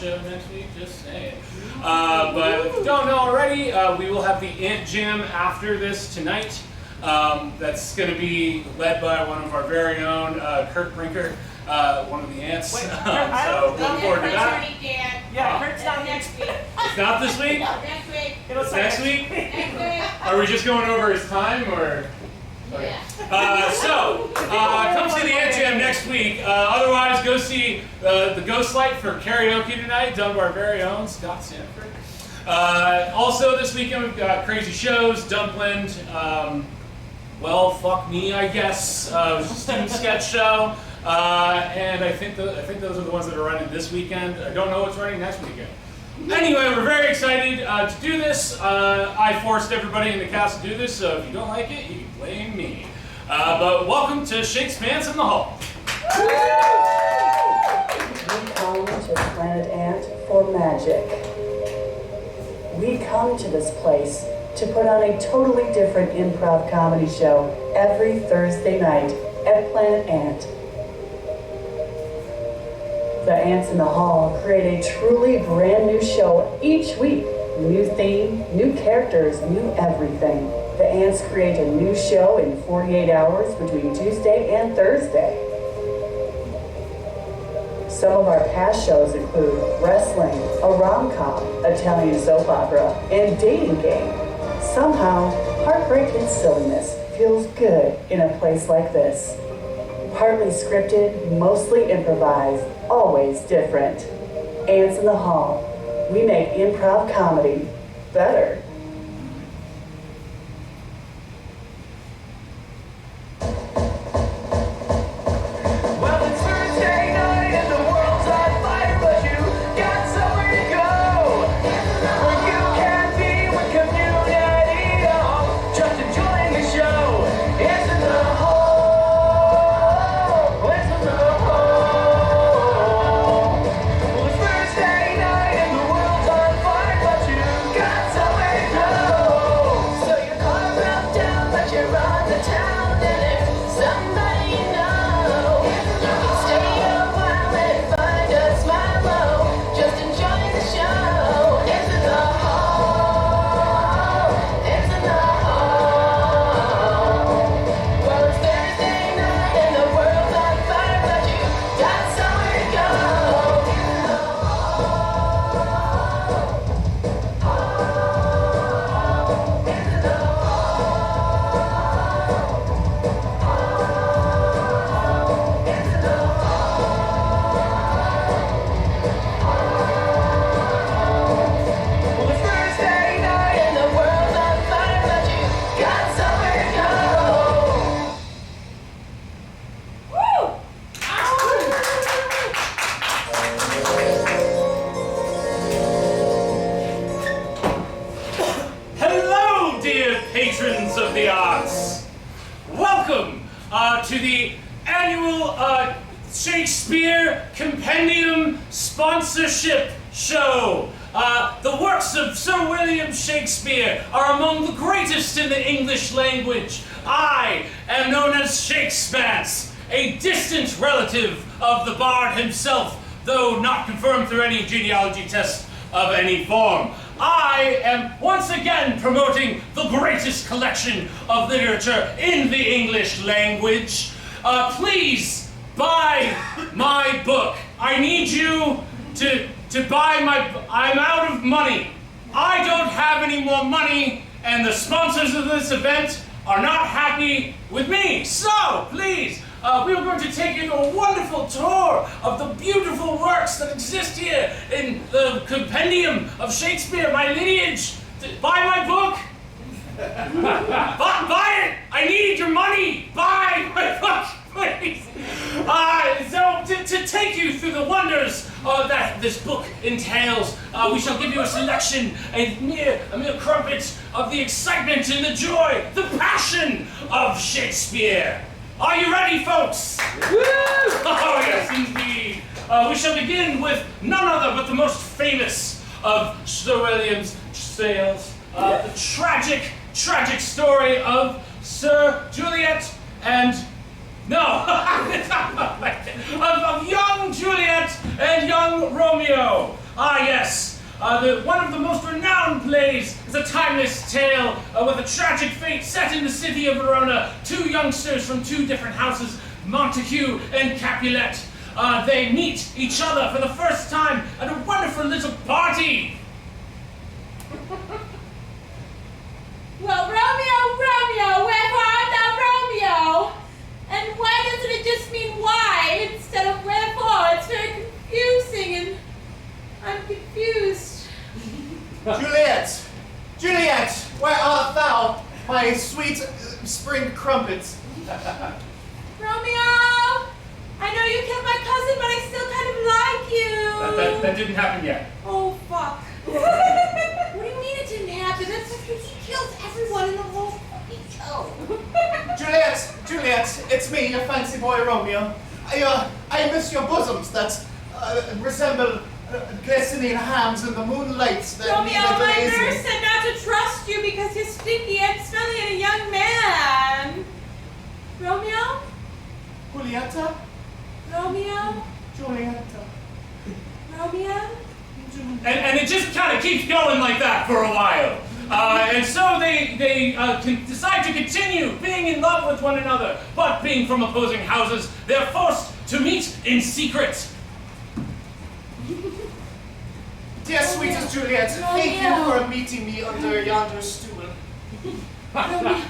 show next week, just saying. But if you don't know already, we will have the Ant Jam after this tonight. That's going to be led by one of our very own, Kurt Brinker, one of the ants. Wait, so look forward to that. Yeah, Kurt's not next week. It's not this week? Next week. It's next week? Next week. Are we just going over his time, or? Okay. Come see the Ant Jam next week. Otherwise, go see the Ghost Light for karaoke tonight, done by our very own Scott Sanford. Also, this weekend we've got crazy shows, Dumpling, well, fuck me, I guess. It was a student sketch show, and I think those are the ones that are running this weekend. I don't know what's running next weekend. Anyway, we're very excited to do this. I forced everybody in the cast to do this, so if you don't like it, you can blame me. But welcome to ShakespANTs in the Hall. We come to Planet Ant for magic. We come to this place to put on a totally different improv comedy show every Thursday night at Planet Ant. The Ants in the Hall create a truly brand new show each week. New theme, new characters, new everything. The Ants create a new show in 48 hours between Tuesday and Thursday. Some of our past shows include wrestling, a rom-com, Italian soap opera, and dating game. Somehow, heartbreak and silliness feels good in a place like this. Partly scripted, mostly improvised, always different. Ants in the Hall. We make improv comedy better. To the annual Shakespeare Compendium Sponsorship Show. The works of Sir William Shakespeare are among the greatest in the English language. I am known as ShakespANTs, a distant relative of the bard himself, though not confirmed through any genealogy test of any form. I am once again promoting the greatest collection of literature in the English language. Please buy my book. I need you to buy I'm out of money. I don't have any more money, and the sponsors of this event are not happy with me. So, please, we are going to take you on a wonderful tour of the beautiful works that exist here in the Compendium of Shakespeare, my lineage. Buy my book. Buy it. I need your money. Buy my book, please. To take you through the wonders that this book entails, we shall give you a selection, a mere crumpet of the excitement and the joy, the passion of Shakespeare. Are you ready, folks? Woo! Oh, yes, indeed. We shall begin with none other but the most famous of Sir William's tales, the tragic story of Sir Juliet and... No! of young Juliet and young Romeo. Ah, yes. One of the most renowned plays is a timeless tale with a tragic fate set in the city of Verona. Two youngsters from two different houses, Montague and Capulet. They meet each other for the first time at a wonderful little party. Well, Romeo, wherefore art thou Romeo? And why doesn't it just mean why instead of wherefore? It's very confusing and I'm confused. Juliet, where art thou, my sweet spring crumpets? Romeo, I know you killed my cousin, but I still kind of like you. That didn't happen yet. Oh, fuck. What do you mean it didn't happen? That's because he kills everyone in the whole fucking show. Juliet, it's me, your fancy boy Romeo. I miss your bosoms that resemble glistening hams in the moonlight that Romeo, need a my glazing. nurse said not to trust you because you're stinky and smelly and a young man. Romeo? Julieta? Romeo? Julieta. Romeo? And it just kind of keeps going like that for a while. And so they decide to continue being in love with one another, but being from opposing houses, they're forced to meet in secret. Dear sweetest Juliet, thank you for meeting me under yonder stool. Romeo.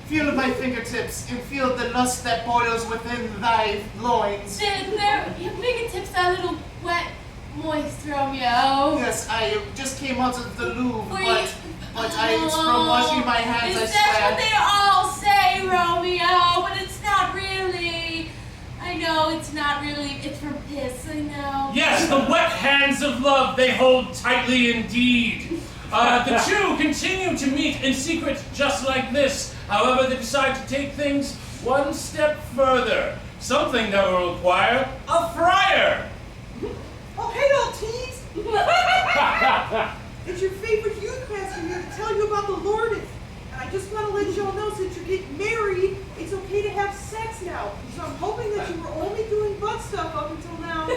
Feel my fingertips and feel the lust that boils within thy loins. Your fingertips are a little wet, moist, Romeo. Yes, I just came out of the Louvre, Wait. but it's from washing my hands, I Is that what swear. they all say, Romeo? But it's not really. I know it's not really. It's from piss, I know. Yes, the wet hands of love they hold tightly indeed. The two continue to meet in secret just like this. However, they decide to take things one step further. Something that will require a friar. Oh, hey, all teens! It's your favorite youth pastor here to tell you about the Lord. And I just want to let y'all know, since you're getting married, it's okay to have sex now. So I'm hoping that you were only doing butt stuff up until now.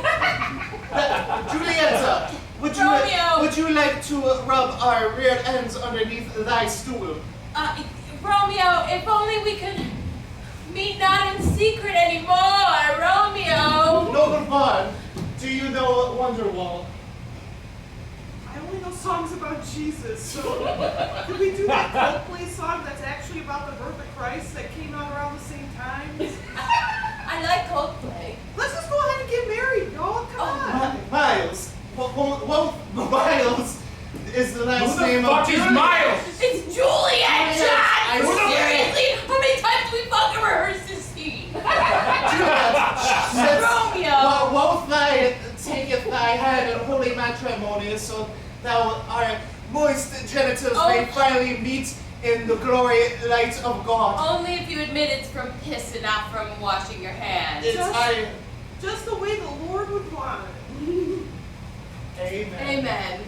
Julieta, Romeo. would you like to rub our rear ends underneath thy stool? Romeo, if only we could meet not in secret anymore, Romeo. Noble Bard, do you know Wonderwall? I only know songs about Jesus, so could we do that Coldplay song that's actually about the birth of Christ that came out around the same time? I like Coldplay. Let's just go ahead and get married, y'all. Come on. Myles. Myles is the last Who the name fuck of is Myles? It's Juliet, John! Who the- Seriously? How many times do we fucking rehearse this scene? Juliet, Romeo! both thy taketh thy hand in holy matrimony, so thou our moist genitals may finally meet in the glory light of God. Only if you admit it's from piss and not from washing your hands. Just the way the Lord would want it. Amen. Amen.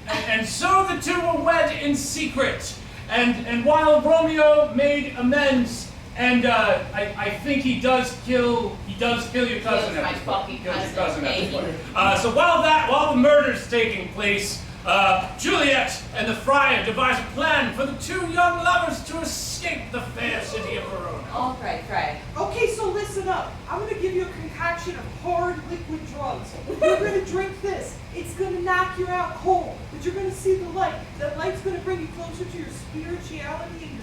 And so the two were wed in secret. And while Romeo made amends, and I think he does kill your cousin. Kills my fucking Kills your cousin, cousin at this baby. point. So while the murder's taking place, Juliet and the friar devise a plan for the two young lovers to escape the fair city of Verona. All right. Okay, so listen up. I'm going to give you a concoction of hard liquid drugs. You're going to drink this. It's going to knock you out cold, but you're going to see the light. That light's going to bring you closer to your spirituality and your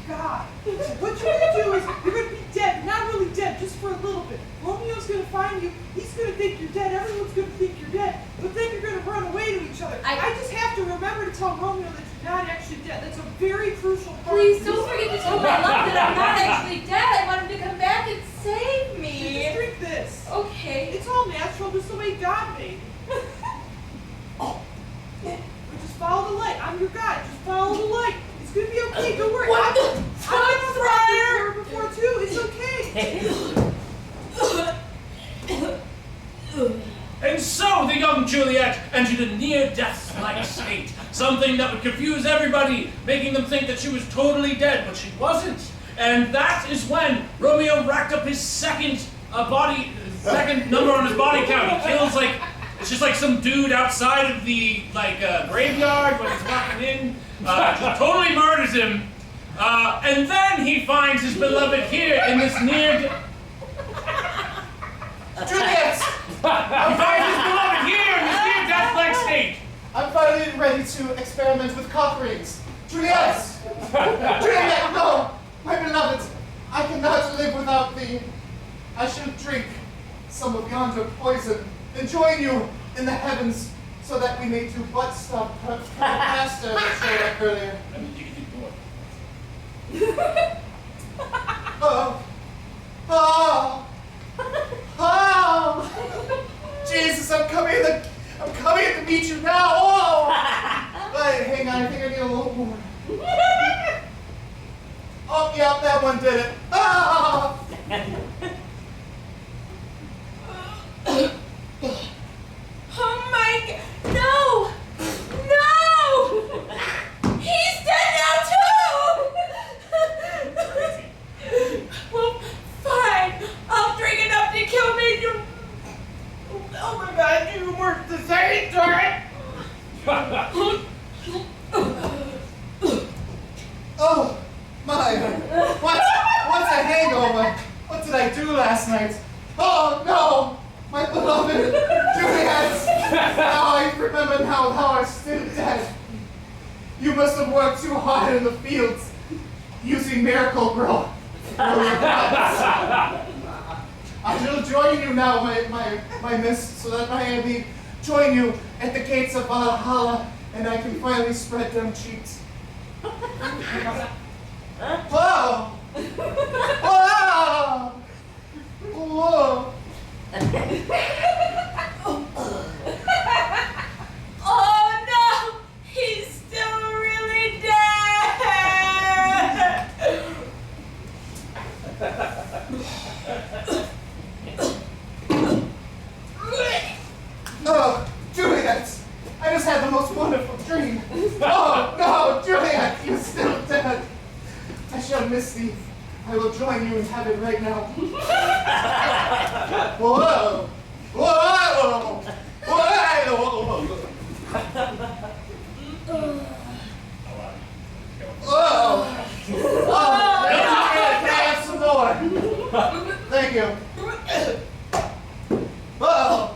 God. So what you're going to do is you're going to be dead. Not really dead, just for a little bit. Romeo's going to find you. He's going to think you're dead. Everyone's going to think you're dead. But then you're going to run away to each other. I just have to remember to tell Romeo that you're not actually dead. That's a very crucial part. Please don't forget to tell my love that I'm not actually dead. I want him to come back and save me. Just drink this. Okay. It's all natural, just the way God made it. Just follow the light. I'm your guide. Just follow the light. It's gonna be okay. Don't worry. What the I've been friar before too. It's okay. And so the young Juliet entered a near-death-like state, something that would confuse everybody, making them think that she was totally dead, but she wasn't. And that is when Romeo racked up his second number on his body count. He kills like It's just like some dude outside of the graveyard when he's walking in, just totally murders him. And then he finds his beloved here in this near... Juliet! He finds his beloved here in this near-death-like state. I'm finally ready to experiment with cock rings. Juliet! Juliet, no! My beloved, I cannot live without thee. I shall drink some of yonder poison and join you in the heavens so that we may do butt stuff faster than showed up earlier. I mean, you can do more. Oh. Oh. Oh. Jesus, I'm coming to meet you now. Oh. Wait, hang on, I think I need a little more. Oh, yeah, that one did it. Oh. Oh my God! No! No! He's dead now too! Well, fine. I'll drink enough to kill me. Oh my God! You weren't the same, darn it! Oh, my. What's a hangover? What did I do last night? Oh, no! My beloved Juliet! Now I remember how I'm still dead. You must have worked too hard in the fields using Miracle Grow. I shall join you now, my miss, so that I may join you at the gates of Valhalla and I can finally spread them cheeks. Whoa! Whoa! Whoa! Oh no! He's still really dead! Oh, Juliet! I just had the most wonderful dream. Oh no, Juliet, you're still dead. I shall miss thee. I will join you in heaven right now. Whoa! Whoa! Whoa! Whoa! Oh! Can I have some more? Thank you. Whoa!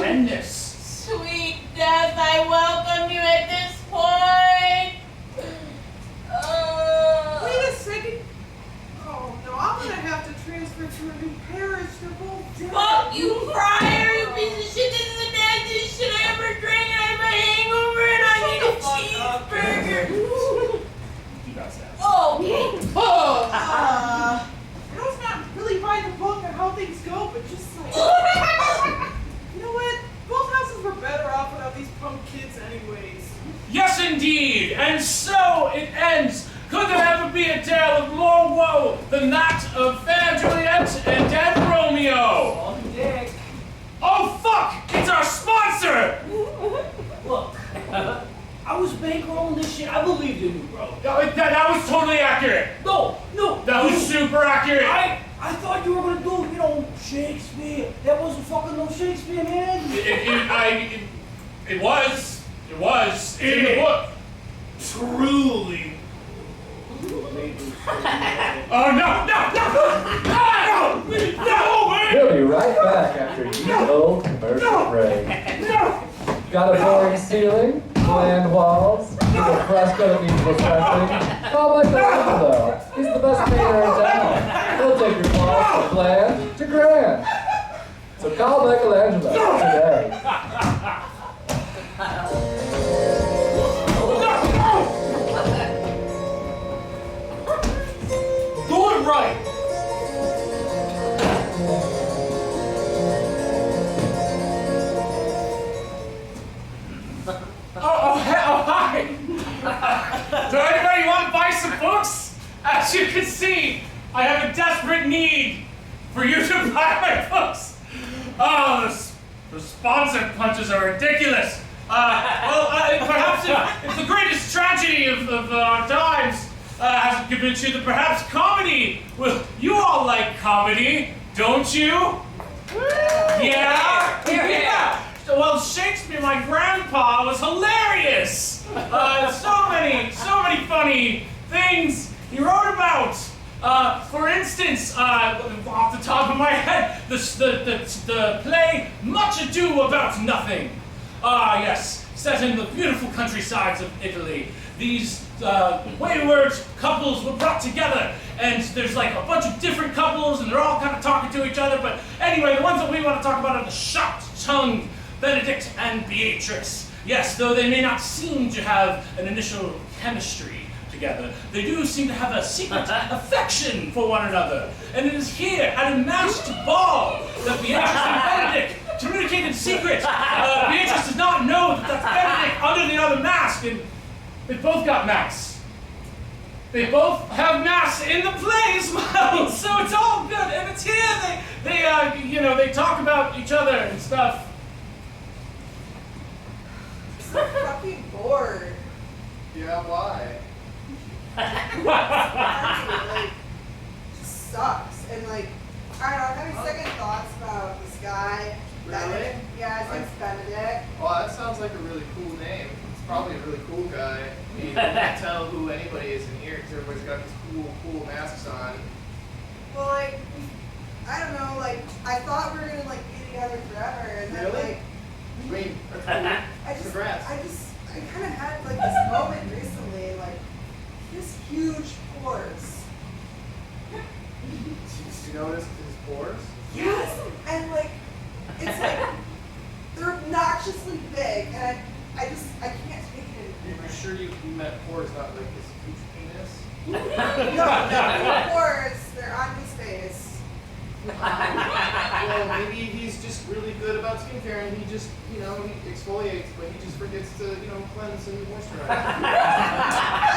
Goodness. Sweet death, I welcome you at this point. Wait a second. Oh no, I'm gonna have to transfer to a new parish. They're both dead. Fuck you, Friar, you piece of shit. This is the nastiest shit I ever drank, and I have a hangover, and I need a cheeseburger. You got that. Okay. Oh! I know it's not really writing a book on how things go, but just like, you know what? Both houses were better off without these punk kids anyways. Yes, indeed. And so it ends. Could there ever be a tale of more woe than that of Fair Juliet and Dead Romeo? On deck. Oh, fuck! It's our sponsor! Look, I was bankrolling this shit. I believed in you, bro. That was totally accurate. No. That was super accurate. I thought you were gonna do, Shakespeare. That wasn't fucking no Shakespeare, man. It was. It's in the book. Truly. Oh, no! We'll be right back after you little commercial break. Got a boring ceiling, bland walls, with a fresco that needs refreshing? Call Michelangelo. He's the best painter in town. He'll take your walls from bland to grand. So call Michelangelo today. Do it right! Hi! Does anybody want to buy some books? As you can see, I have a desperate need for you to buy my books. Oh, the sponsor punches are ridiculous. Perhaps it's the greatest tragedy of our times. hasn't convinced you that perhaps comedy, well, you all like comedy, don't you? Yeah? Yeah. Well, Shakespeare, my grandpa, was hilarious. So many funny things he wrote about. For instance, off the top of my head, the play Much Ado About Nothing. Yes, set in the beautiful countrysides of Italy. These wayward couples were brought together, and there's like a bunch of different couples, and they're all kind of talking to each other. But anyway, the ones that we want to talk about are the shocked-tongued Benedict and Beatrice. Yes, though they may not seem to have an initial chemistry together, they do seem to have a secret affection for one another. And it is here at a masked ball that Beatrice and Benedict communicate in secret. Beatrice does not know that that's Benedict under the other mask, and they both got masks. They both have masks in the play as well, so it's all good. And it's here they talk about each other and stuff. I'm so fucking bored. Yeah, why? Like, just sucks. And like, I don't know, I'm having second thoughts about this guy. Really? Benedict. Yeah, his name's Benedict. Well, that sounds like a really cool name. It's probably a really cool guy. I mean, you can't tell who anybody is in here because everybody's got these cool masks on. Well, like, I don't know, like, I thought we were gonna like be together forever, and then Really? like, Wait, that's cool. Congrats. I kind of had like this moment recently, like, this huge pores. Did you notice his pores? Yes, and like, it's like they're obnoxiously big, and I can't take it anymore. You're sure you meant pores, not like his huge penis? No, pores. They're on his face. Well, maybe he's just really good about skincare and he just, he exfoliates, but he just forgets to, cleanse and moisturize. I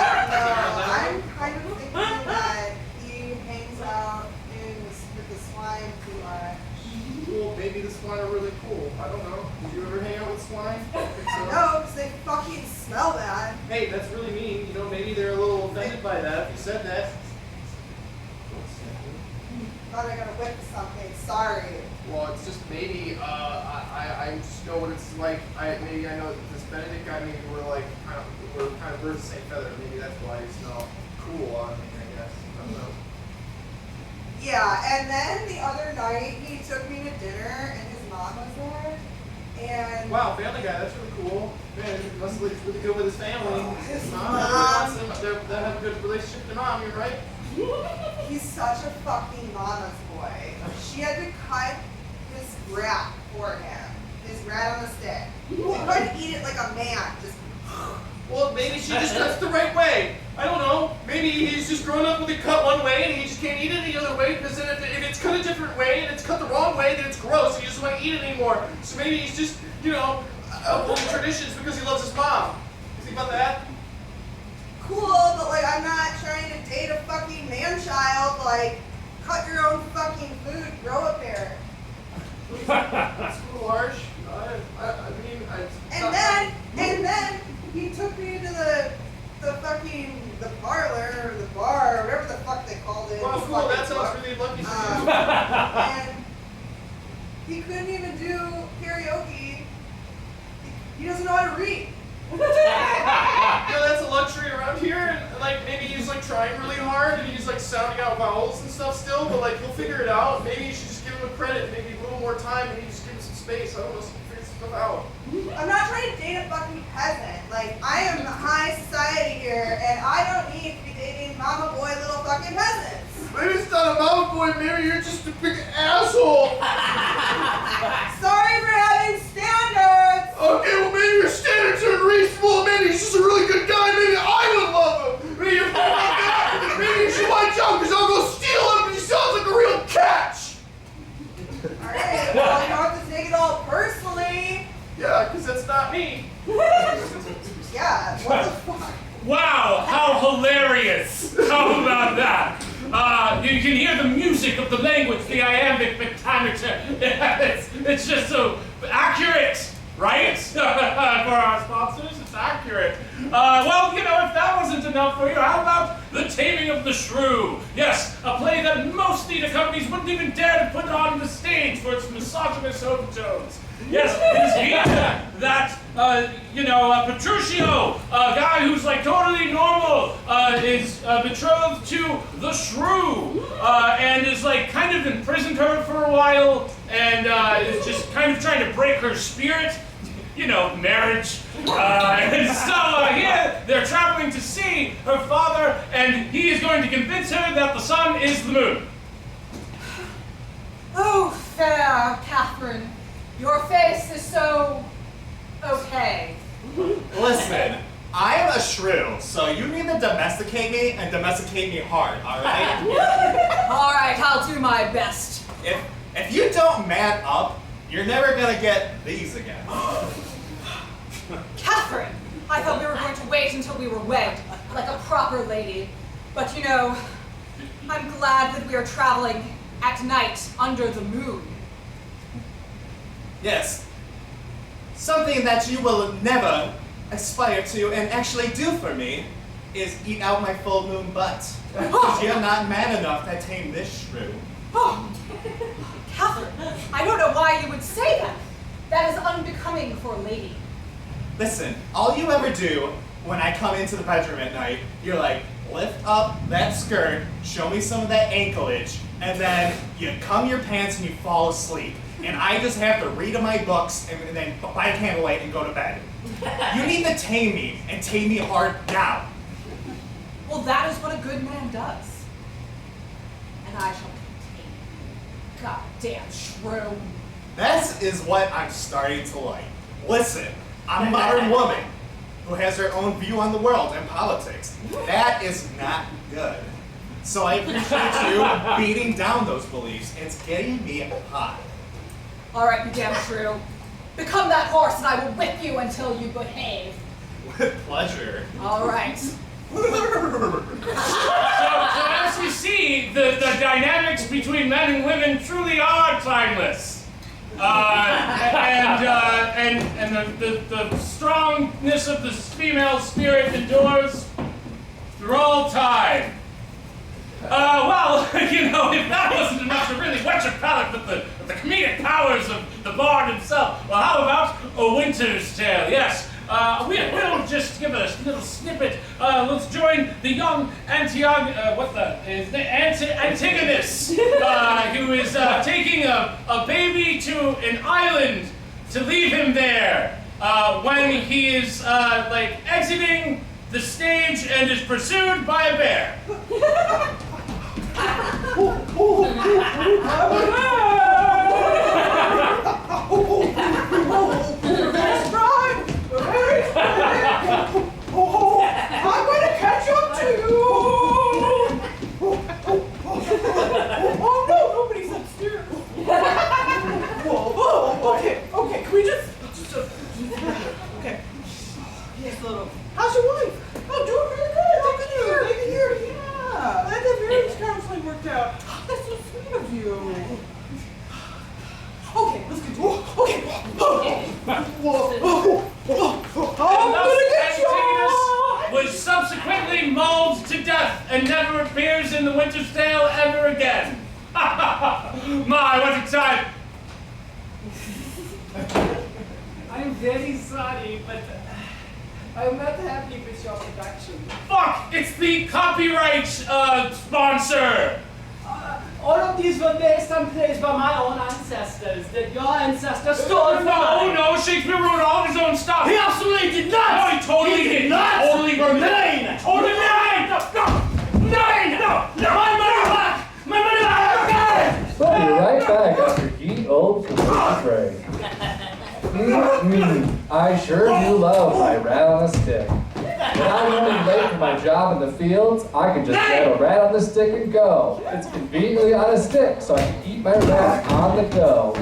don't know. I'm kind of thinking that he hangs out with the swine too much. Well, maybe the swine are really cool. I don't know. Did you ever hang out with swine? I think so. No, because they fucking smell bad. Hey, that's really mean. Maybe they're a little offended by that if you said that. Thought I got to whip something. Sorry. Well, it's just maybe, I just know what it's like. Maybe I know that this Benedict guy, maybe we're kind of birds of the same feather. Maybe that's why you smell cool on me, I guess. I don't know. Yeah, and then the other night he took me to dinner and his mom was there. And Wow, Family Guy, that's really cool. Man, he must look really good with his family. His mom. They have a good relationship with their mom, you're right? he's such a fucking mama's boy. She had to cut his rat for him. His rat on the stick. He couldn't eat it like a man. Just Well, maybe she just cuts the right way. I don't know. Maybe he's just grown up with it cut one way and he just can't eat it any other way because then if it's cut a different way and it's cut the wrong way, then it's gross. He just won't eat it anymore. So maybe he's just, upholding traditions because he loves his mom. You think about that? cool, but like I'm not trying to date a fucking man-child. Like, cut your own fucking food, grow a pair. That's a little harsh. And then he took me to the parlor or the bar or whatever the fuck they called it. Well, cool. That sounds really lucky for you. And he couldn't even do karaoke. He doesn't know how to read. That's a luxury around here, and maybe he's trying really hard and he's sounding out vowels and stuff still, but he'll figure it out. Maybe you should just give him a credit, maybe a little more time, and you just give him some space. I don't know, figure some stuff out. I'm not trying to date a fucking peasant. I am high society here, and I don't need to be dating mama boy little fucking peasants. Maybe it's not a mama boy, maybe you're just a big asshole. Sorry for having standards. Okay, well maybe your standards are unreasonable, maybe he's just a really good guy, maybe I would love him. Maybe you're like that. Maybe you should watch out because I'll go steal him because he sounds like a real catch. Alright, well, you don't have to take it all personally. Yeah, because that's not me. Yeah, what the fuck? Wow, how hilarious! How about that? You can hear the music of the language, the iambic pentameter. It's just so accurate, right? For our sponsors, it's accurate. Well, if that wasn't enough for you, how about the of the Shrew. Yes, a play that most theater companies wouldn't even dare to put on the stage for its misogynist overtones. Yes, it is here that, Petruchio, a guy who's like totally normal, is betrothed to the Shrew, and is like kind of imprisoned her for a while, and is just kind of trying to break her spirit. Marriage. And so here they're traveling to see her father, and he is going to convince her that the sun is the moon. Oh, fair Catherine. Your face is so okay. Listen, I am a shrew, so you need to domesticate me and domesticate me hard, alright? Alright, I'll do my best. If you don't man up, you're never gonna get these again. Catherine, I thought we were going to wait until we were wed, like a proper lady. But I'm glad that we are traveling at night under the moon. Yes. Something that you will never aspire to and actually do for me is eat out my full moon butt. Because you're not man enough to tame this shrew. Oh, Catherine, I don't know why you would say that. That is unbecoming for a lady. Listen, all you ever do when I come into the bedroom at night, you're like, lift up that skirt, show me some of that anklage, and then you cum your pants and you fall asleep. And I just have to read my books and then buy a candlelight and go to bed. You need to tame me, and tame me hard now. Well, that is what a good man does. And I shall contain you. Goddamn shrew. That is what I'm starting to like. Listen, I'm a modern woman who has her own view on the world and politics. That is not good. So I appreciate you beating down those beliefs. It's getting me hot. All right, you damn shrew. Become that horse and I will whip you until you behave. With pleasure. All right. So as you see, the dynamics between men and women truly are timeless. And the strongness of the female spirit endures through all time. If that wasn't enough to really whet your palate with the comedic powers of the bard himself, well, how about A Winter's Tale? Yes, we'll just give a little snippet. Let's join the young Antigonus, who is taking a baby to an island to leave him there when he is exiting the stage and is pursued by a bear. That's right! I'm gonna catch up to you! Oh no, nobody's upstairs! Whoa, okay, can we just okay. Yes, little. How's your wife? Oh, doing really good. Thank you. Yeah, that marriage counseling worked out. That's so sweet of you. Okay, let's continue. Okay. I'm gonna get you. Was subsequently mauled to death and never appears in The Winter's Tale ever again. My, what a time! I'm very sorry, but I'm not happy with your production. Fuck! It's the copyright sponsor! All of these were based on plays by my own ancestors that your ancestors stole from mine. No, Shakespeare wrote all of his own stuff. He absolutely did not! No, he totally did. not! Totally wrote Nine! Totally nine! No! Nine! No! My money back! My money back! We'll be right back after ye old commercial break. I sure do love my rat on a stick. When I'm running late for my job in the fields, I can just get a rat on the stick and go. It's conveniently on a stick, so I can eat my rat on the go.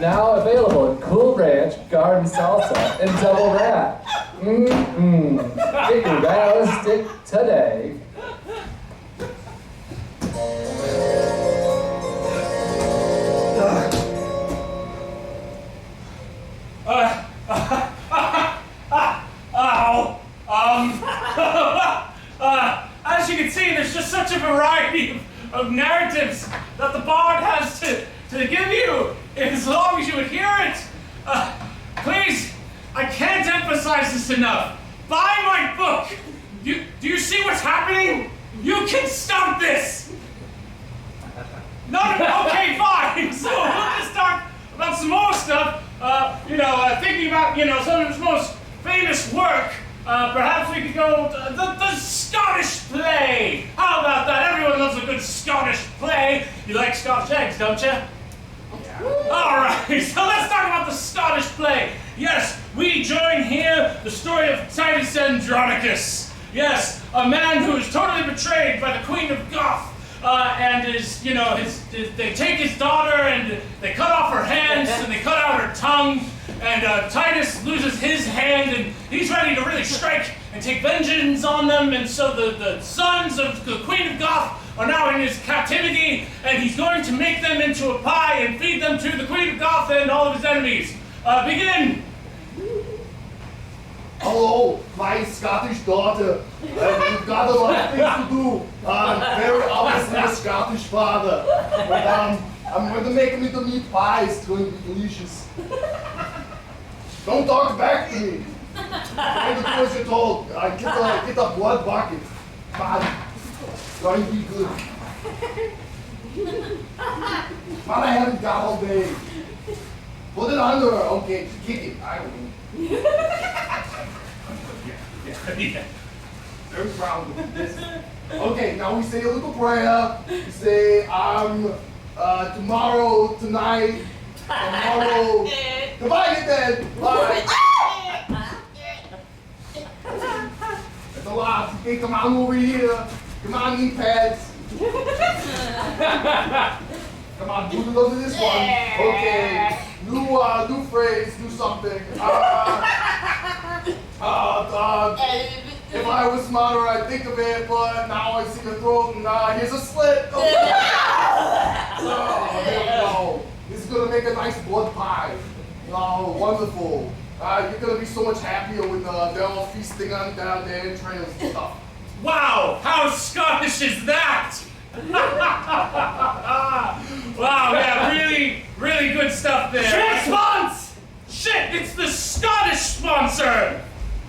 Now available in Cool Ranch, Garden Salsa, and Double Rat. Get your rat on a stick today. As you can see, there's just such a as long as you would hear it. Please, I can't emphasize this enough. Buy my book. Do you see what's happening? You can stop this. No, okay, fine. So we'll just talk about some more stuff. Thinking about, some of his most famous work. Perhaps we could go to the Scottish play. How about that? Everyone loves a good Scottish play. You like Scottish eggs, don't you? Yeah. All right, so let's talk about the Scottish play. Yes, we join here the story of Titus Andronicus. Yes, a man who is totally betrayed by the Queen of Goth. And they take his daughter and they cut off her hands and they cut out her tongue. And Titus loses his hand and he's ready to really strike and take vengeance on them. And so the sons of the Queen of Goth are now in his captivity, and he's going to make them into a pie and feed them to the Queen of Goth and all of his enemies. Begin! Hello, my Scottish daughter. We've got a lot of things to do. Very obviously a Scottish father. But I'm going to make little meat pies. It's going to be delicious. Don't talk back to me. I'm going to do as you're told. Get a blood bucket. Come on. It's going to be good. Man, I haven't got all day. Put it under her. Okay, kick it. I don't know. Yeah. Very proud of this. Okay, now we say a little prayer. We say, tomorrow, tonight, tomorrow. Goodbye, get dead. Bye. That's a lot. Okay, come on over here. Come on, knee pads. Come on, put it under this one. Okay. New phrase, do something. If I was smarter, I'd think of it, but now I see your throat and here's a slit. Okay. There we go. This is gonna make a nice blood pie. Oh, wonderful. You're gonna be so much happier when they're all feasting on down there and trails and stuff. Wow, how Scottish is that? Wow, yeah, really, really good stuff there. ShakespANTs! Shit, it's the Scottish sponsor!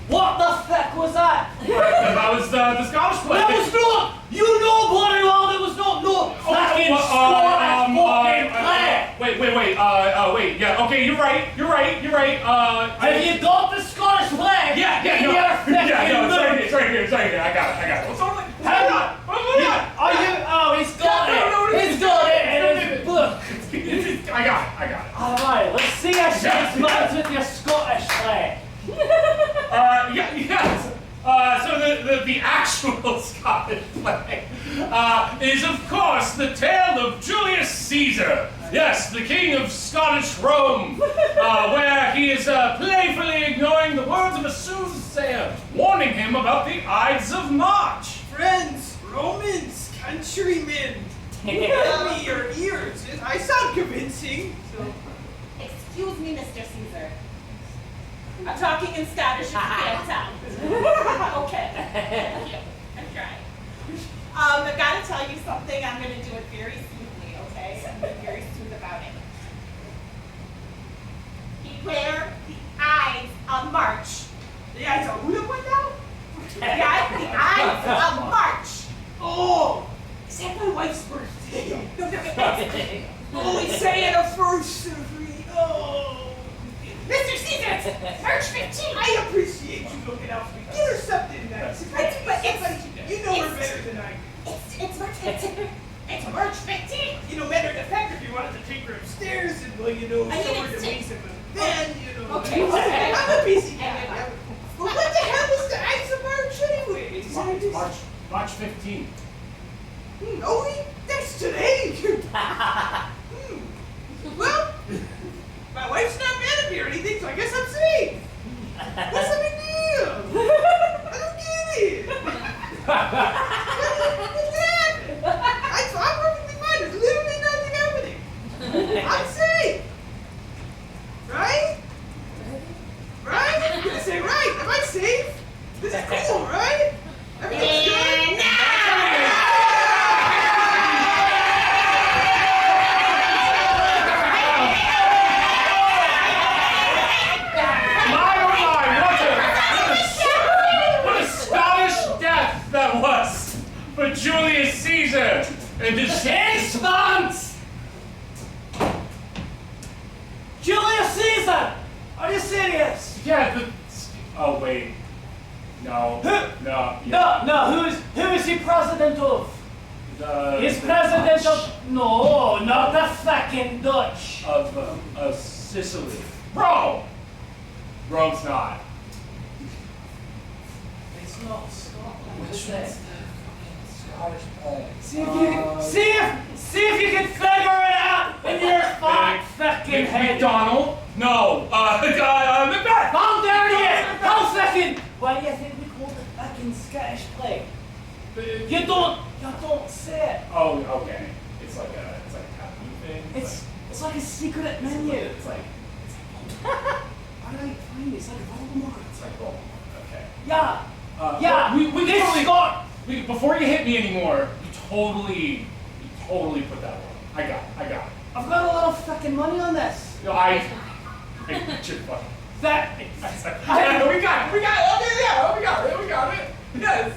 What the fuck was that? That was the Scottish play. That was not! You know bloody well there was not no fucking Scottish fucking play! Wait, yeah, okay, you're right. Have you got the Scottish play? Yeah, it's right here, I got it. What's on it? Hang on! He's got it! He's got it in his book! I got it. Alright, let's see your ShakespANTs with your Scottish play. Yes. So the actual Scottish play is, of course, the tale of Julius Caesar. Yes, the king of Scottish Rome, where he is playfully ignoring the words of a soothsayer, warning him about the Ides of March. Friends, Romans, countrymen, tell me your ears. I sound convincing. So. Excuse me, Mr. Caesar. I'm talking in Scottish if you can't tell. Okay. Thank you. I'm trying. I've got to tell you something. I'm going to do it very smoothly, okay? I'm being very smooth about it. Beware the Ides of March. The Ides of who what now? The Ides of March. Oh, is that my wife's birthday? No, Only say it a first of me. Oh. Mr. Caesar, it's March 15th. I appreciate you looking out for me. Give her something nice. You know her better than I do. It's March 15th. It's March 15th. Matter of fact, if you wanted to take her upstairs and, show her the ways of it, then, Okay. I'm a busy guy. Well, what the hell is the Ides of March anyway? March 15th. Oh, that's today. Well, my wife's not mad at me or anything, so I guess I'm safe. What's the big deal? I don't get it. What's happening? I'm perfectly fine. There's literally nothing happening. I'm safe. Right? Right? I'm gonna say right. Am I safe? This is cool, right? Everything's good. into ShakespANTs! Julius Caesar! Are you serious? Yeah, oh wait. No. No. No, who is he president of? He's president of... No, not the fucking Dutch. Of Sicily. Rome! Rome's not. It's not Scotland, is it? Scottish play. See if you can figure it out in your fucking head. McDonald? No. Macbeth! Calm down here! Hold second! Why do you think we call it fucking Scottish play? You don't say it. Oh, okay. It's like a taboo thing. It's like a secret menu. It's like Alright, fine, it's like Voldemort. It's like Voldemort. Okay. Yeah. Before you hit me anymore, you totally put that one. I got it. I've got a lot of fucking money on this. No, I get your fucking. That. Yeah, we got it. We got it. Yeah,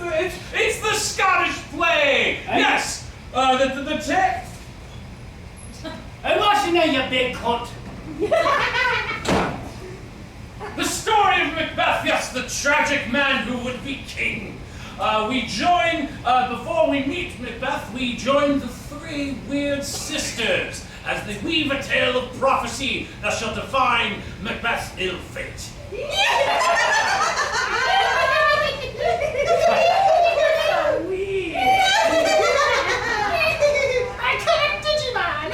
it's the Scottish play. Yes. The text. I'm watching now, you big cunt. The story of Macbeth, yes, the tragic man who would be king. We join, before we meet Macbeth, we join the three weird sisters as they weave a tale of prophecy that shall define Macbeth's ill fate. I can't Digimon!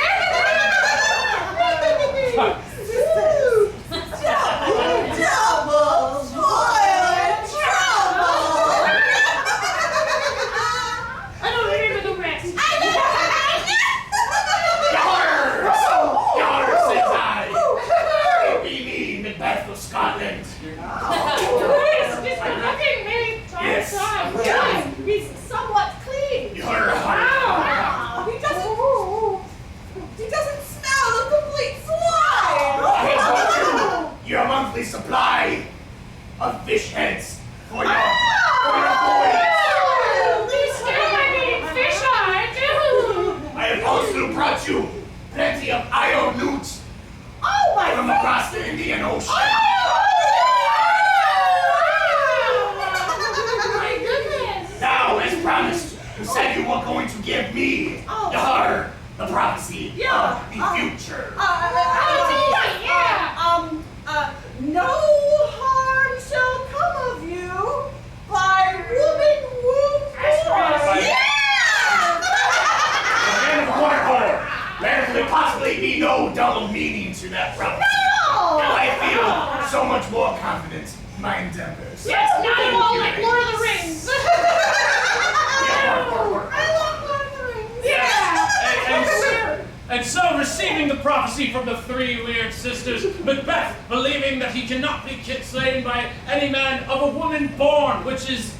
I don't remember the rest. It be me, Macbeth of Scotland. Yes. He's somewhat clean. He doesn't smell the complete swine! I have brought you your monthly supply of fish heads for your boys. These still might be fish on. I have also brought you plenty of IO newts Oh my from across the Indian Ocean. My goodness. Now, as promised, you said you were going to give me the prophecy of the future. No harm shall come of you by woman womb force. And therefore, there will possibly be no double meaning to that prophecy. No! And I feel so much more confident in my endeavors. Yes, not at all like Lord of the Rings. I love Lord of the Rings. Yeah. And so, receiving the prophecy from the three weird sisters, Macbeth, believing that he cannot be slain by any man of a woman born, which is,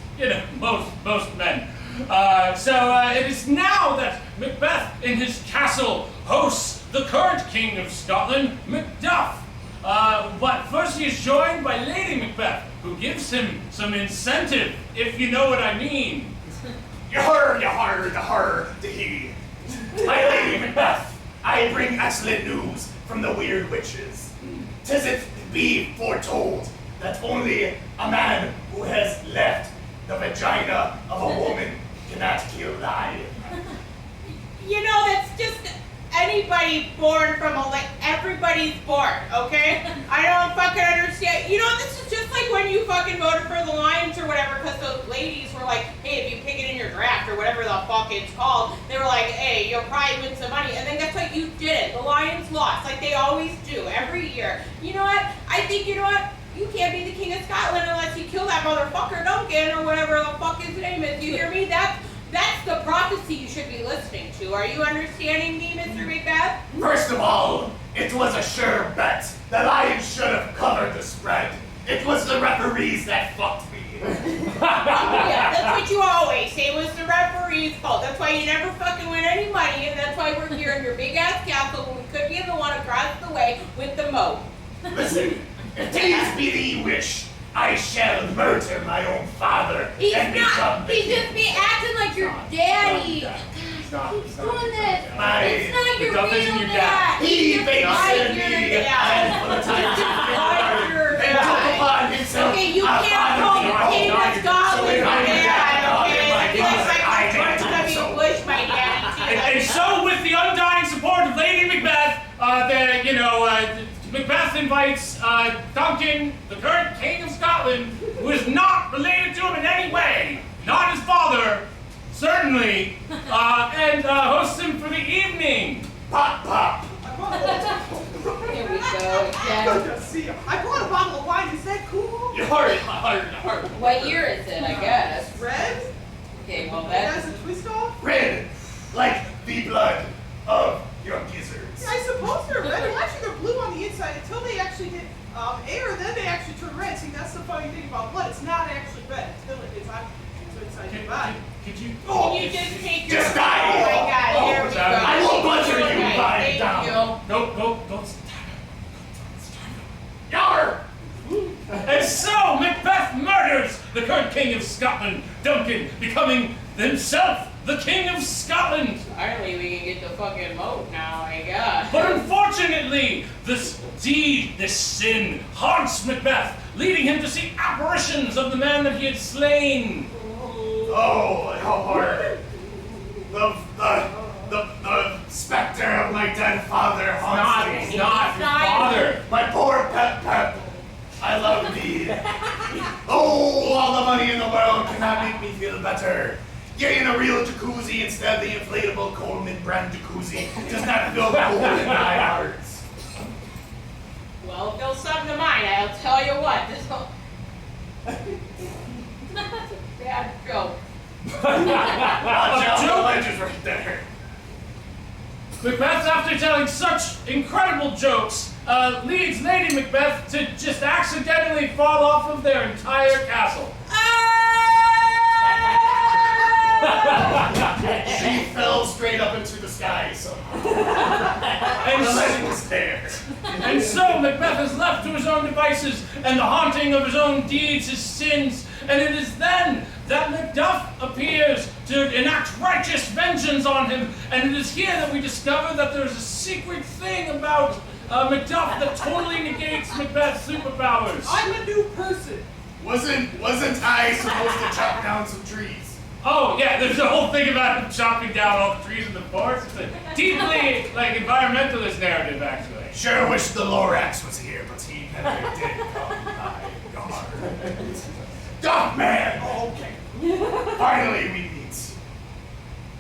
most men. So it is now that Macbeth, in his castle, hosts the current king of Scotland, Macduff. But first he is joined by Lady Macbeth, who gives him some incentive, if you know what I mean. Yah-hur, my Lady Macbeth, I bring excellent news from the weird witches. 'Tis it be foretold that only a man who has left the vagina of a woman cannot kill live. That's just anybody born from everybody's born, okay? I don't fucking understand. This is just like when you fucking voted for the Lions or whatever, because those ladies were like, hey, if you pick it in your draft or whatever the fuck it's called, they were like, hey, you'll probably win some money. And then guess what? You did it. The Lions lost, like they always do every year. You know what? I think, you can't be the king of Scotland unless you kill that motherfucker Duncan or whatever the fuck his name is. You hear me? That's the prophecy you should be listening to. Are you understanding me, Mr. Macbeth? First of all, it was a sure bet. The Lions should have covered the spread. It was the referees that fucked me. Yeah, that's what you always say was the referee's fault. That's why you never fucking win any money, and that's why we're here in your big ass castle when we could be in the one across the way with the moat. Listen, if these be the wish, I shall murder my own father He's and become not. the He's king. just be acting like your daddy. Oh, Gosh, He's not. He's doing this. It's not your Macduff isn't real your dad. dad. He babysat me a handful of times and took upon himself. Okay, you can't call the king of Scotland my dad, okay? It's like George W. Bush, my dad. And so, with the undying support of Lady Macbeth, Macbeth invites Duncan, the current king of Scotland, who is not related to him in any way, not his father, certainly, and hosts him for the evening. Pop, pop. Here we go again. I brought a bottle of wine. Is that cool? You're hard. What year is it, I guess? Red? Okay, well It that's... has a twist off? Red, like the blood of your gizzards. I suppose they're red. Well, actually, they're blue on the inside until they actually hit air. Then they actually turn red. See, that's the funny thing about blood. It's not actually red until it gets inside your body. Could you? Can you just take your... Just die. Oh my God, here we go. I will butcher you Okay, lying thank down. you. Don't stab him. Yar! And so Macbeth murders the current king of Scotland, Duncan, becoming himself the king of Scotland. Finally, we can get the fucking moat now, my God. But unfortunately, this deed, this sin, haunts Macbeth, leading him to see apparitions of the man that he had slain. Oh, how hard. The specter of my dead father haunts me. It's not your father. My poor Pep. I love thee. Oh, all the money in the world cannot make me feel better. Getting a real jacuzzi instead of the inflatable Coleman brand jacuzzi does not fill the hole in my heart. Well, if there's something to mine, I'll tell you what. This whole... That's a bad joke. Watch out, the ledges right there. Macbeth, after telling such incredible jokes, leads Lady Macbeth to just accidentally fall off of their entire castle. She fell straight up into the sky somehow. And the legend was there. And so Macbeth is left to his own devices and the haunting of his own deeds, his sins, and it is then that Macduff appears to enact righteous vengeance on him, and it is here that we discover that there's a secret thing about Macduff that totally negates Macbeth's superpowers. I'm a new person. Wasn't I supposed to chop down some trees? Oh yeah, there's a whole thing about him chopping down all the trees in the forest. It's a deeply environmentalist narrative, actually. Sure wish the Lorax was here, but he never did come by. God. Duck man! Oh, okay. Finally we meet.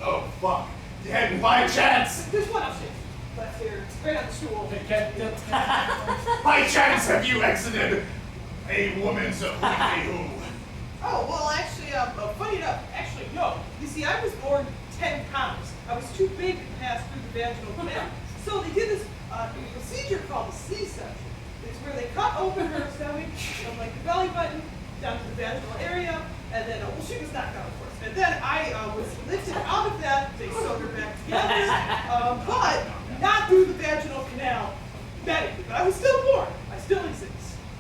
Oh fuck. And by chance, There's one upstairs. Left here. Right on the stool. by chance have you exited a woman's who? Oh, well, actually, funny enough, actually, no. You see, I was born 10 pounds. I was too big to pass through the vaginal canal. So they did this procedure called a C-section. It's where they cut open her stomach from, like, the belly button down to the vaginal area, and then, well, she was knocked out, of course. And then I was lifted out of that. They sewed her back together, but not through the vaginal canal medically. But I was still born. I still exist.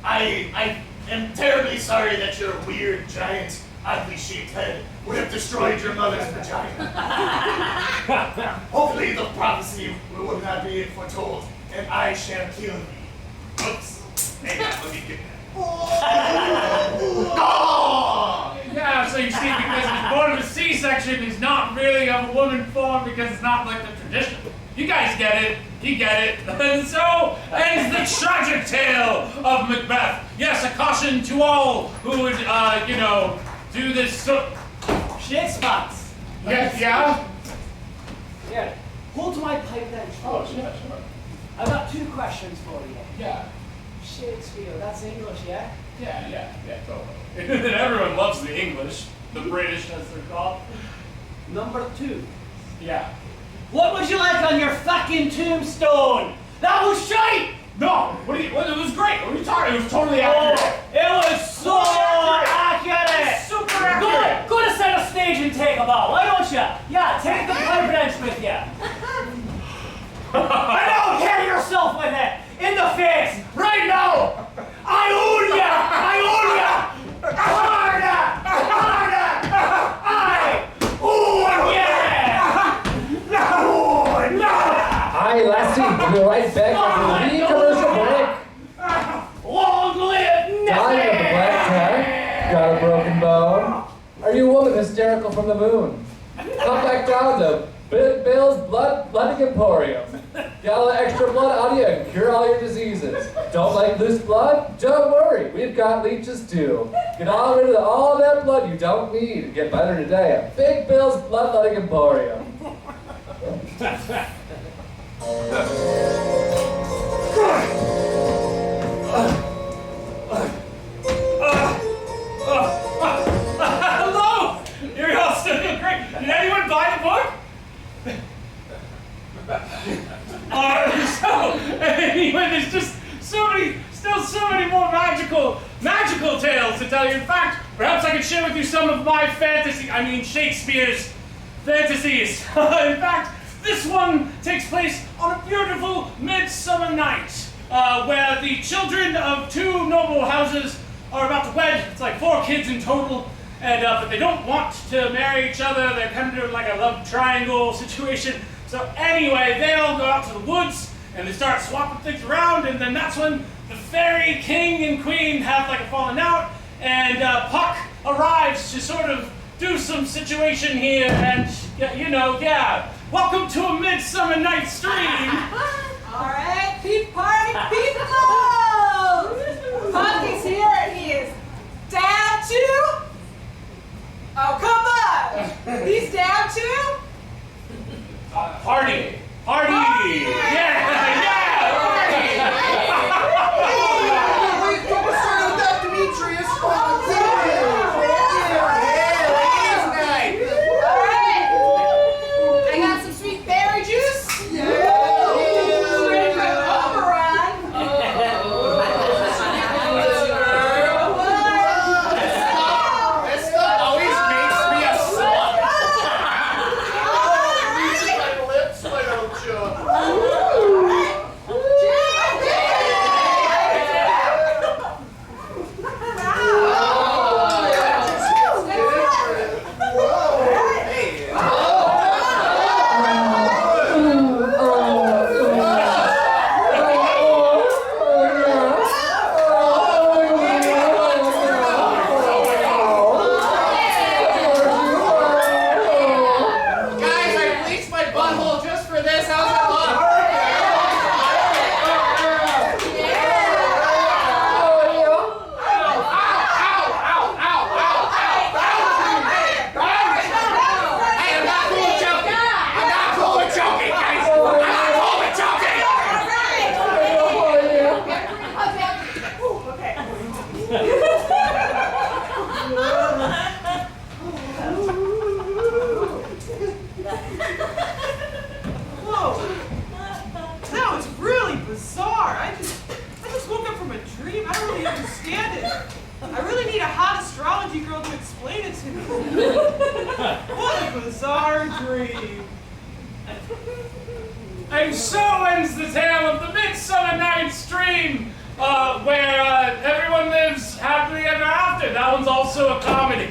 I am terribly sorry that your weird, giant, oddly shaped head would have destroyed your mother's vagina. Hopefully the prophecy would not be foretold, and I shall kill thee. Oops. Hang on, let me get that. Oh! Yeah, so you see, because he's born of a C-section, he's not really of a woman form because it's not like the tradition. You guys get it. You get it. And so ends the tragic tale of Macbeth. Yes, a caution to all who would, do this ShakespANTs. Yeah? Yeah. Hold my pipe then. Oh, sure. I've got 2 questions for you. Yeah. Shakespeare, that's English, yeah? Yeah, totally. Everyone loves the English, the British as they're called. Number 2. Yeah. What would you like on your fucking tombstone? That was shite! No! It was great! What are you talking? It was totally accurate. Oh, it was so accurate! Super accurate! Go to center stage and take a bow, why don't you? Yeah, take the pipe wrench with you. And now hit yourself with it! In the face! Right now! I own ya! I own ya! Harder! Harder! I own ya! back after the commercial break. Long live Dying of the black tag. Got a broken bone. Are you a woman hysterical from the moon? Come back down to Bill's Blooding Emporium. Got a little extra blood on you and cure all your diseases. Don't like loose blood? Don't worry, we've got leeches too. Get all rid of all that blood you don't need. Get better today at Big Bill's Bloodletting Emporium. Hello! You're all still doing great. Did anyone buy the book? So, anyway, there's just still so many more magical tales to tell you. In fact, perhaps I could share with you some of my Shakespeare's fantasies. In fact, this one takes place on a beautiful midsummer night, where the children of two noble houses are about to wed. It's like 4 kids in total, and but they don't want to marry each other. They're kind of like a love triangle situation. So anyway, they all go out to the woods, and they start swapping things around, and then that's when the fairy king and queen have like a falling out, and Puck arrives to sort of do some situation here, and welcome to a Midsummer Night's Dream. All right, party people! Puck is here, and he is down to... Oh, come on! He's down to... Party! Party! Yeah! Wait, don't start with that, Demetrius. All right. I got some sweet berry juice. Ready for an overrun. This stuff always makes me a slut. Reaching my lips, my old joke. Guys, I bleached my butthole just for this. How's that look? Hey, I'm not cool with joking. I'm not cool with joking, guys. I'm not cool with joking. Whoa. That was really bizarre. I just woke up from a dream. I don't really understand it. I really need a hot astrology girl to explain it to me. What a bizarre dream. And so ends the tale of the Midsummer Night's Dream, where everyone lives happily ever after. That one's also a comedy.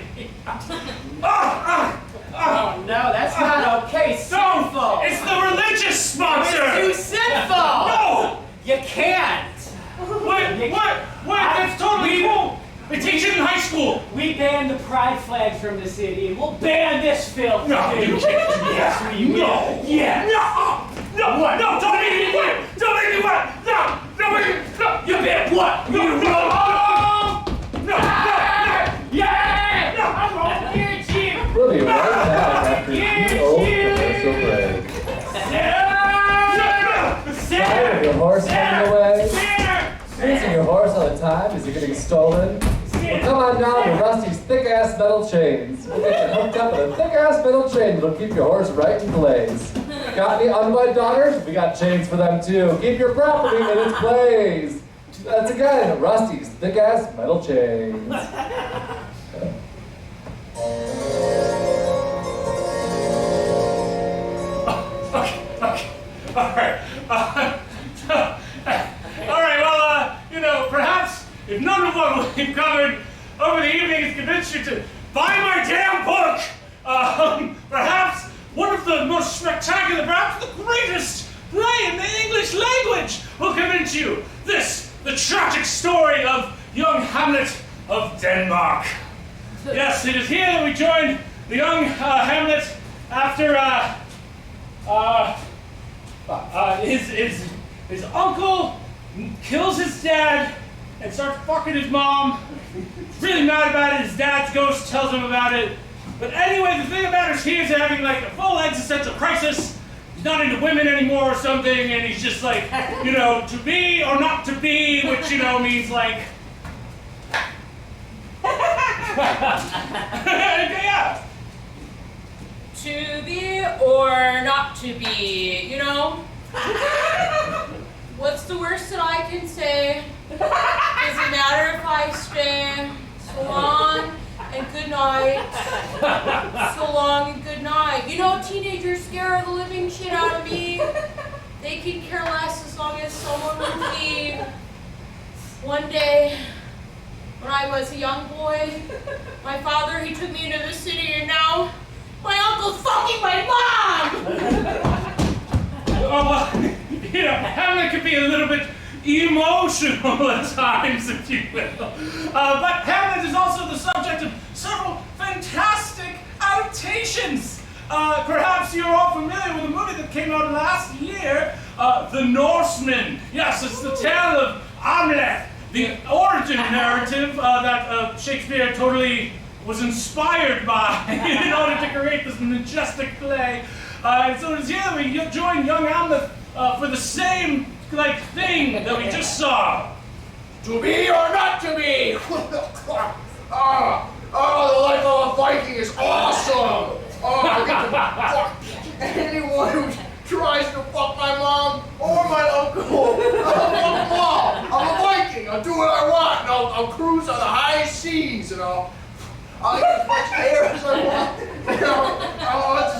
Oh no, that's not okay. Sinful. It's the religious sponsor. It's too sinful. No! You can't. Wait, that's totally cool. They teach it in high school. We banned the pride flags from the city, and we'll ban this film. No, you can't do Yes, that. we will. Yeah. No, What? no, don't make me wet. Don't make me wet. No. You ban what? No. Yeah. No, I'm wrong. Here, Chief. We'll be right back after the old commercial break. Tired of your horse running away? Chasing your horse all the time? Is it getting stolen? Well, come on down to Rusty's thick-ass metal chains. We'll get you hooked up with a thick-ass metal chain that'll keep your horse right in place. Got any unwed daughters? We got chains for them too. Keep your property in its place. That's again, Rusty's thick-ass metal chains. Okay. All right. Well, perhaps if none of what we've covered over the evening has convinced you to buy my damn book, perhaps one of the most spectacular, perhaps the greatest play in the English language will convince you. This, the tragic story of young Hamlet of Denmark. Yes, it is here that we join the young Hamlet after his uncle kills his dad and starts fucking his mom. He's really mad about it. His dad's ghost tells him about it. But anyway, the thing about it is he's having like a full existential crisis. He's not into women anymore or something, and he's just like, you know, to be or not to be, which, you know, means like... yeah. To be or not to be, you know? What's the worst that I can say? Does it matter if I stay? So long and good night. So long and good night. You know, teenagers scare the living shit out of me. They can care less as long as someone will leave. One day, when I was a young boy, my father, he took me into the city, and now my uncle's fucking my mom! Oh, well, you know, Hamlet could be a little bit emotional at times, if you will. But Hamlet is also the subject of several fantastic adaptations. Perhaps you're all familiar with a movie that came out last year, The Norseman. Yes, it's the tale of Amie, the origin narrative that Shakespeare totally was inspired by in order to create this majestic play. And so it's here that we join young Hamlet for the same thing that we just saw. To be or not to be? The life of a Viking is awesome! I get to fuck anyone who tries to fuck my mom or my uncle. I'll fuck them all. I'm a Viking. I'll do what I want. And I'll cruise on the high seas, and I'll get as much hair as I want. And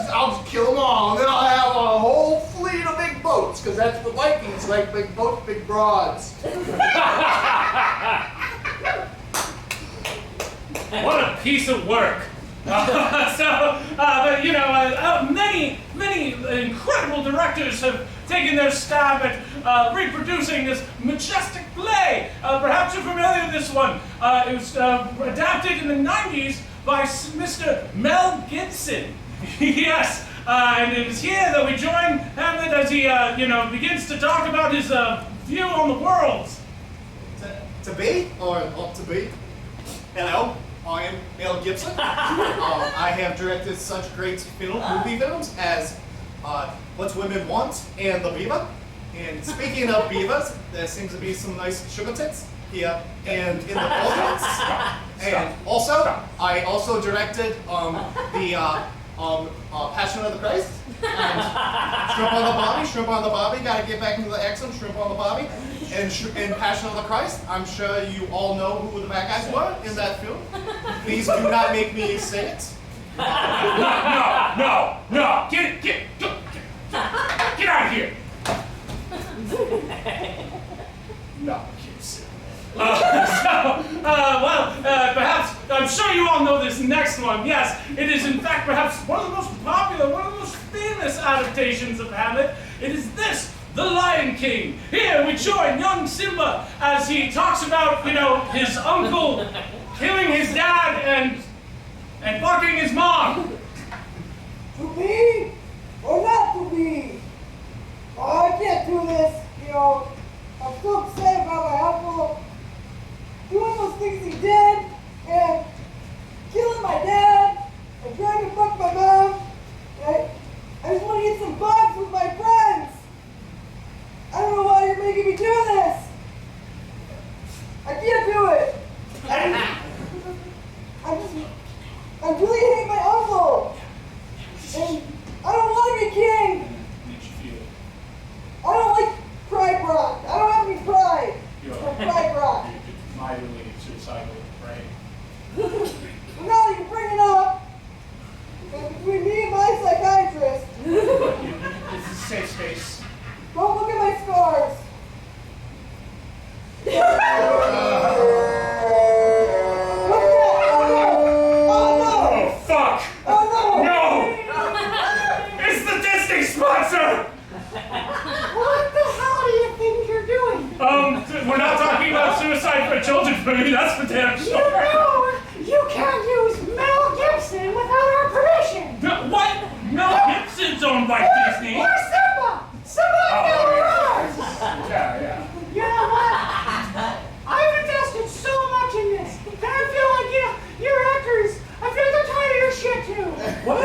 I'll just kill them all. And then I'll have a whole fleet of big boats, because that's what Vikings like, big boats, big broads. What a piece of work. But you know, many incredible directors have taken their stab at reproducing this majestic play. Perhaps you're familiar with this one. It was adapted in the 90s by Mr. Mel Gibson. Yes, and it is here that we join Hamlet as he, begins to talk about his view on the world. To be or not to be? Hello, I am Mel Gibson. I have directed such great movie films as What Women Want and The Beaver. And speaking of beavers, there seems to be some nice sugar tits here and in the audience. And also, I also directed the Passion of the Christ. And Shrimp on the Barbie, gotta get back into the accent, Shrimp on the Barbie. And Passion of the Christ, I'm sure you all know who the bad guys were in that film. Please do not make me say it. No, get out of here. No, perhaps, I'm sure you all know this next one. Yes, it is in fact perhaps one of the most popular, one of the most famous adaptations of Hamlet. It is this, The Lion King. Here we join young Simba as he talks about, his uncle killing his dad and fucking his mom. To be or not to be? Oh, I can't do this, I'm so upset about my uncle doing those things he did, and killing my dad, and trying to fuck my mom. I just want to get some bugs with my friends. I don't know why you're making me do this. I can't do it. I really hate my uncle. And I don't want to be king. I don't like pride rock. I don't have any pride. Pride rock. Mightily suicidal, right? Well, now that you bring it up, between me and my psychiatrist, suicide for a children's movie, that's for damn You sure. know, you can't use Mel Gibson without our permission. What? Mel Gibson's owned by Disney. Or Simba. Simba and Mel are ours. Yeah. You know what? I've invested so much in this that I feel like you're actors. I feel they're tired of your shit too. What?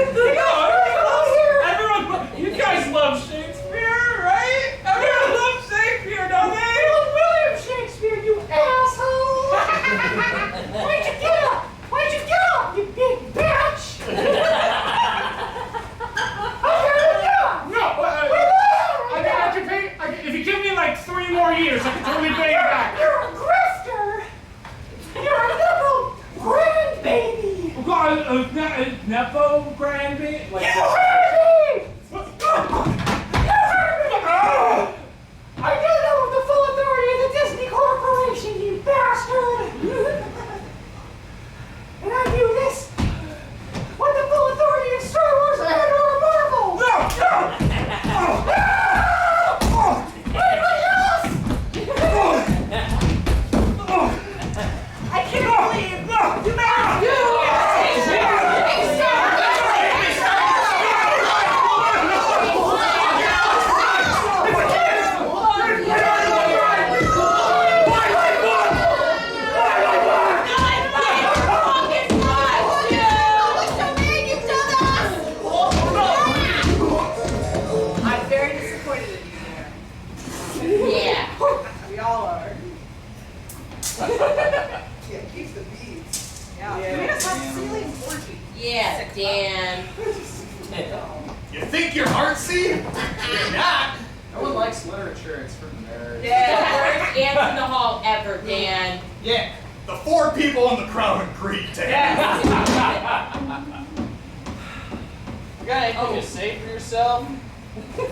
Everyone, you guys love Shakespeare, right? Everyone loves Shakespeare, don't they? William Shakespeare, you asshole! Why'd you get up? Why'd you get up, you big bitch? No, I can pay. If you give me like 3 more years, I can totally pay you back. You're a grifter! You're a liberal grandbaby! Nepo grandbaby? You heard me! You heard me! I do know the full authority of the Disney Corporation, you bastard! And I do this with the full authority of Star Wars and or Marvel! Anybody else? I can't believe you married you! I'm very disappointed in you there. Yeah. We all are. Yeah, keeps the beads. Yeah. You made us have silly orgy. Yeah, Dan. You think you're artsy? You're not. No one likes literature, it's for nerds. Yeah, worst ants in the hall ever, Dan. Yeah. The 4 people in the crowd agreed to it. You got anything to say for yourself? Yeah?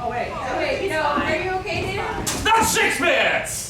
Oh, wait, are you okay, Dan? That's ShakespANTs!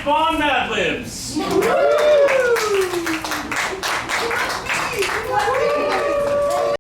Bond Mad Libs.